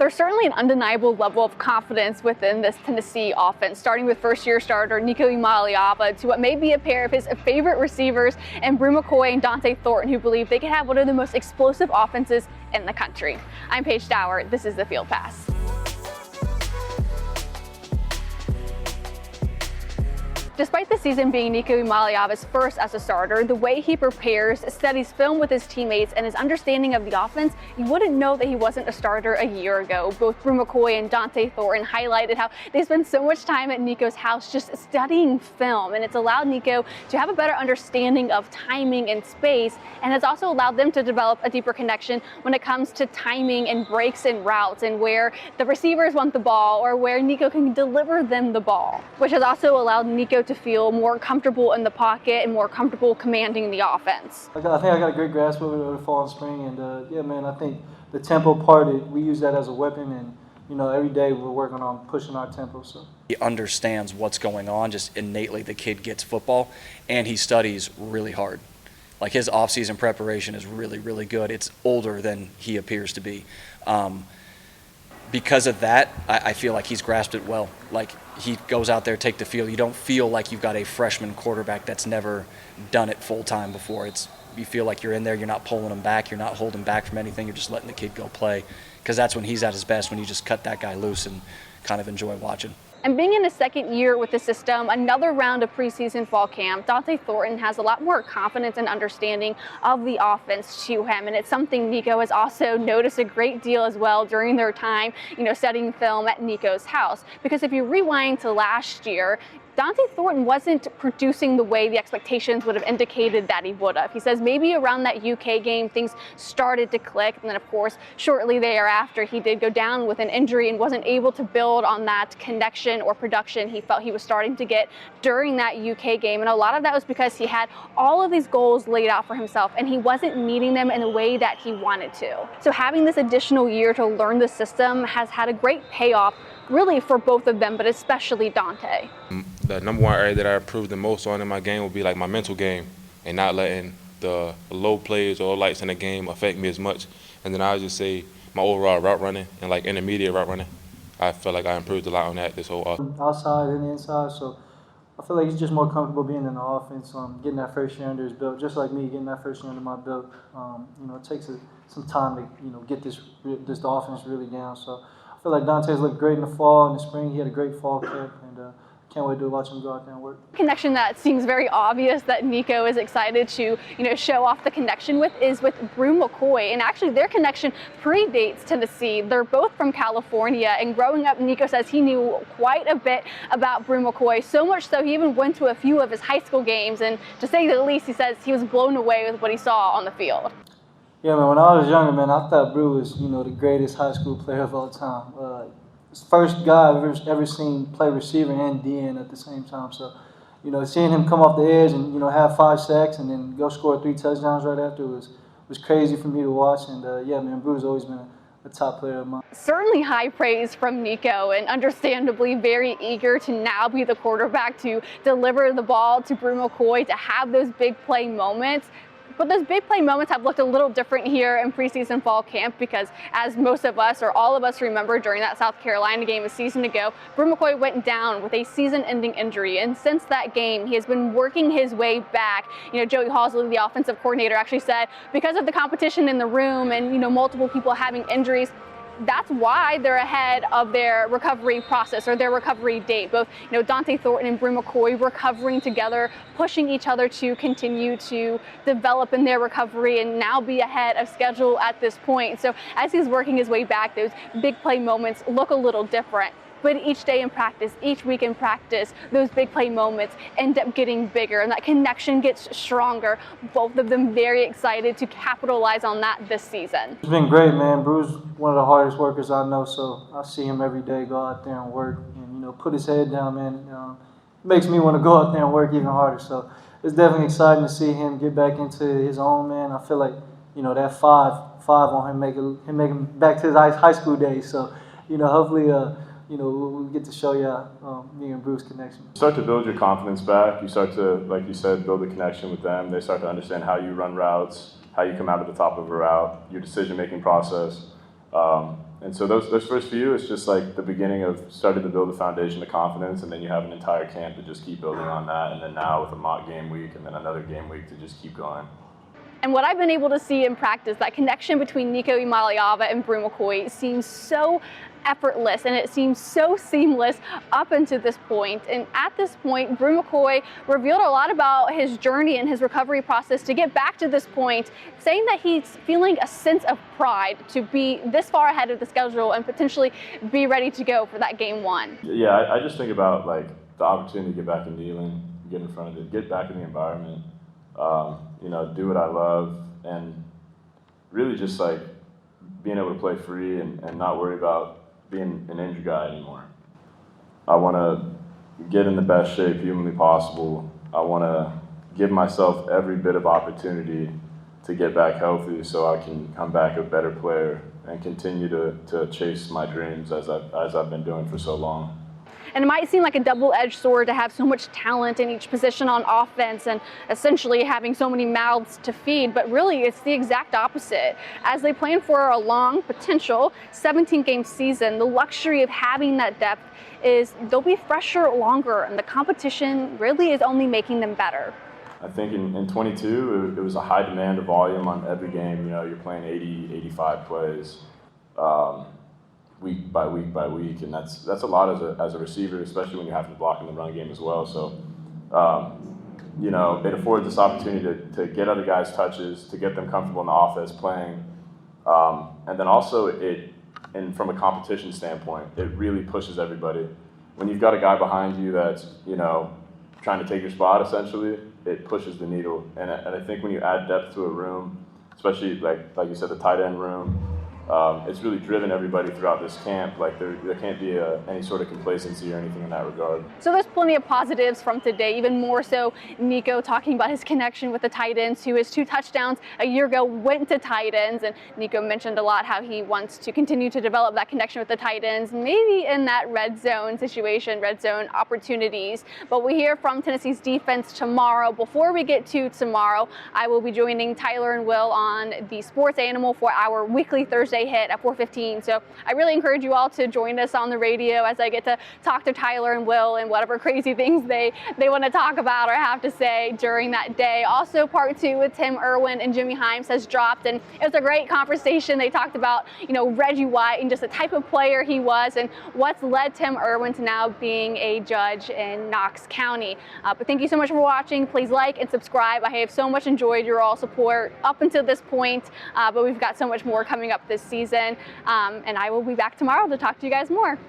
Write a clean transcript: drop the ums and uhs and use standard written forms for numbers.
There's certainly an undeniable level of confidence within this Tennessee offense, starting with first-year starter Nico Iamaleava to what may be a pair of his favorite receivers, and Bru McCoy and Dante Thornton, who believe they can have one of the most explosive offenses in the country. I'm Paige Dower. This is the Field Pass. Despite the season being Nico Iamaleava's first as a starter, the way he prepares, studies film with his teammates, and his understanding of the offense, you wouldn't know that he wasn't a starter a year ago. Both Bru McCoy and Dante Thornton highlighted how they spend so much time at Nico's house just studying film, and it's allowed Nico to have a better understanding of timing and space, and has also allowed them to develop a deeper connection when it comes to timing and breaks and routes and where the receivers want the ball or where Nico can deliver them the ball, which has also allowed Nico to feel more comfortable in the pocket and more comfortable commanding the offense. I think I got a great grasp of it over the fall and spring, and yeah, man, I think the tempo part, we use that as a weapon, and you know, every day we're working on pushing our tempo. So he understands what's going on, just innately the kid gets football, and he studies really hard. Like his off-season preparation is really, really good. It's older than he appears to be. Because of that, I feel like he's grasped it well. Like he goes out there, take the field. You don't feel like you've got a freshman quarterback that's never done it full time before. You feel like you're in there, you're not pulling him back, you're not holding back from anything, you're just letting the kid go play. Because that's when he's at his best, when you just cut that guy loose and kind of enjoy watching. And being in his second year with the system, another round of preseason fall camp, Dante Thornton has a lot more confidence and understanding of the offense to him. And it's something Nico has also noticed a great deal as well during their time, studying film at Nico's house. Because if you rewind to last year, Dante Thornton wasn't producing the way the expectations would have indicated that he would have. He says maybe around that UK game, things started to click. And then, of course, shortly thereafter, he did go down with an injury and wasn't able to build on that connection or production he felt he was starting to get during that UK game. And a lot of that was because he had all of these goals laid out for himself, and he wasn't meeting them in the way that he wanted to. So having this additional year to learn the system has had a great payoff, really, for both of them, but especially Dante. The number one area that I improved the most on in my game would be like my mental game and not letting the low plays or lights in the game affect me as much. And then I would just say my overall route running and like intermediate route running, I feel like I improved a lot on that this whole offseason. Outside and inside, so I feel like he's just more comfortable being in the offense, getting that first year under his belt, just like me getting that first year under my belt. It takes some time to get this offense really down. So I feel like Dante's looked great in the fall and the spring. He had a great fall camp, and can't wait to watch him go out there and work. Connection that seems very obvious that Nico is excited to show off the connection with is with Bru McCoy, and actually their connection predates Tennessee. They're both from California, and growing up, Nico says he knew quite a bit about Bru McCoy, so much so he even went to a few of his high school games, and to say the least, he says he was blown away with what he saw on the field. Yeah, man, when I was younger, man, I thought Bru was, the greatest high school player of all time. First guy I've ever seen play receiver and DN at the same time. So, seeing him come off the edge and, have 5 sacks and then go score 3 touchdowns right after was crazy for me to watch. And, yeah, man, Bru's always been a top player of mine. Certainly high praise from Nico, and understandably very eager to now be the quarterback to deliver the ball to Bru McCoy, to have those big play moments. But those big play moments have looked a little different here in preseason fall camp because, as most of us or all of us remember, during that South Carolina game a season ago, Bru McCoy went down with a season-ending injury. And since that game, he has been working his way back. Joey Halsley, the offensive coordinator, actually said because of the competition in the room and, multiple people having injuries, that's why they're ahead of their recovery process or their recovery date. Both, Dante Thornton and Bru McCoy recovering together, pushing each other to continue to develop in their recovery and now be ahead of schedule at this point. So as he's working his way back, those big play moments look a little different. But each day in practice, each week in practice, those big play moments end up getting bigger and that connection gets stronger. Both of them very excited to capitalize on that this season. It's been great, man. Bru's one of the hardest workers I know, so I see him every day go out there and work and, put his head down, man. It makes me want to go out there and work even harder. So it's definitely exciting to see him get back into his own, man. I feel like, that five on him, make him back to his high school days. So, hopefully, we'll get to show you me and Bru's connection. You start to build your confidence back. You start to, like you said, build a connection with them. They start to understand how you run routes, how you come out at the top of a route, your decision-making process. And so those first few, it's just like the beginning of starting to build a foundation of confidence, and then you have an entire camp to just keep building on that, and then now with a mock game week and then another game week to just keep going. And what I've been able to see in practice, that connection between Nico Iamaleava and Bru McCoy seems so effortless, and it seems so seamless up until this point. And at this point, Bru McCoy revealed a lot about his journey and his recovery process to get back to this point, saying that he's feeling a sense of pride to be this far ahead of the schedule and potentially be ready to go for that game one. Yeah, I just think about like the opportunity to get back in Neyland, get in front of it, get back in the environment, you know, do what I love, and really just like being able to play free and not worry about being an injured guy anymore. I want to get in the best shape humanly possible. I want to give myself every bit of opportunity to get back healthy so I can come back a better player and continue to chase my dreams as I've been doing for so long. And it might seem like a double-edged sword to have so much talent in each position on offense and essentially having so many mouths to feed, but really it's the exact opposite. As they plan for a long, potential 17-game season, the luxury of having that depth is they'll be fresher longer, and the competition really is only making them better. I think in 22, it was a high demand of volume on every game. You know, you're playing 80, 85 plays. Week by week by week, and that's a lot as a receiver, especially when you have to block in the run game as well. So, you know, it affords this opportunity to get other guys touches, to get them comfortable in the offense playing, and then also and from a competition standpoint, it really pushes everybody. When you've got a guy behind you that's, you know, trying to take your spot, essentially, it pushes the needle. And I think when you add depth to a room, especially like you said, the tight end room, it's really driven everybody throughout this camp. Like there can't be any sort of complacency or anything in that regard. So there's plenty of positives from today, even more so Nico talking about his connection with the tight ends, who his 2 touchdowns a year ago went to tight ends. And Nico mentioned a lot how he wants to continue to develop that connection with the tight ends, maybe in that red zone situation, red zone opportunities. But we hear from Tennessee's defense tomorrow. Before we get to tomorrow, I will be joining Tyler and Will on the Sports Animal for our weekly Thursday hit at 4:15. So I really encourage you all to join us on the radio as I get to talk to Tyler and Will and whatever crazy things they want to talk about or have to say during that day. Also, part 2 with Tim Irwin and Jimmy Himes has dropped, and it was a great conversation. They talked about, you know, Reggie White and just the type of player he was and what's led Tim Irwin to now being a judge in Knox County. But thank you so much for watching. Please like and subscribe. I have so much enjoyed your all support up until this point, but we've got so much more coming up this season, and I will be back tomorrow to talk to you guys more.